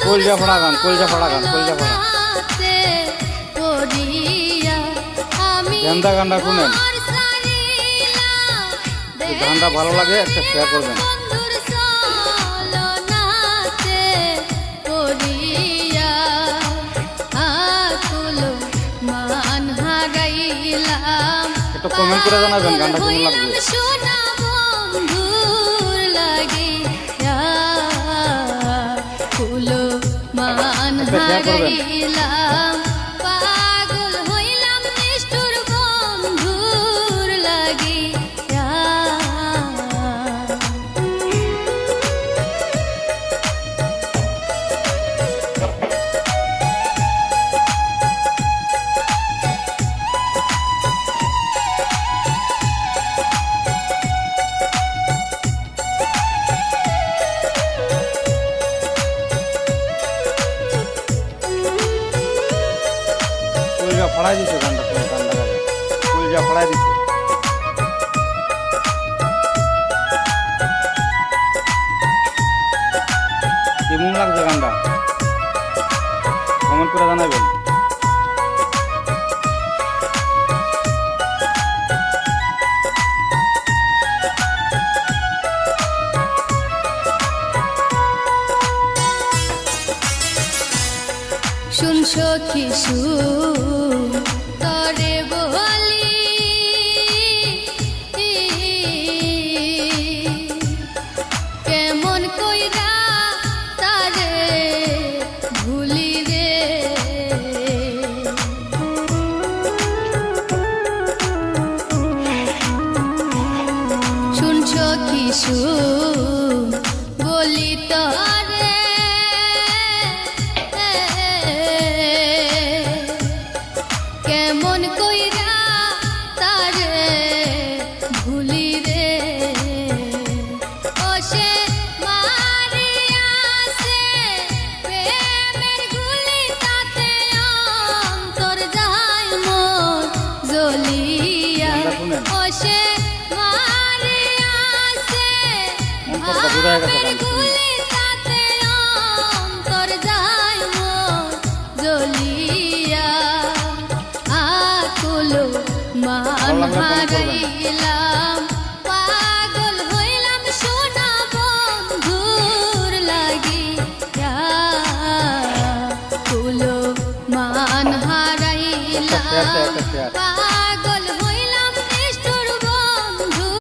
কলজা ফড়া গান, কলজা ফড়া গান, কলজা ফড়া গেন্দা গানটা শুনেন, গানটা ভালো লাগে একটা শেয়ার করবেন। একটু কমেন্ট করে জানাবেন গানটা কেমন লাগবে। একটা শেয়ার করবেন। কলজা ফড়াই দিছে গানটা, গান দেখা যায় কলজা ফড়াই দিছে। কেমন লাগছে গানটা কমেন্ট করে জানাবেন। শুন সখী শুন তরে বলি কেমন কইরা তারে ভুলি রে। শুন সখী শুন বলি তো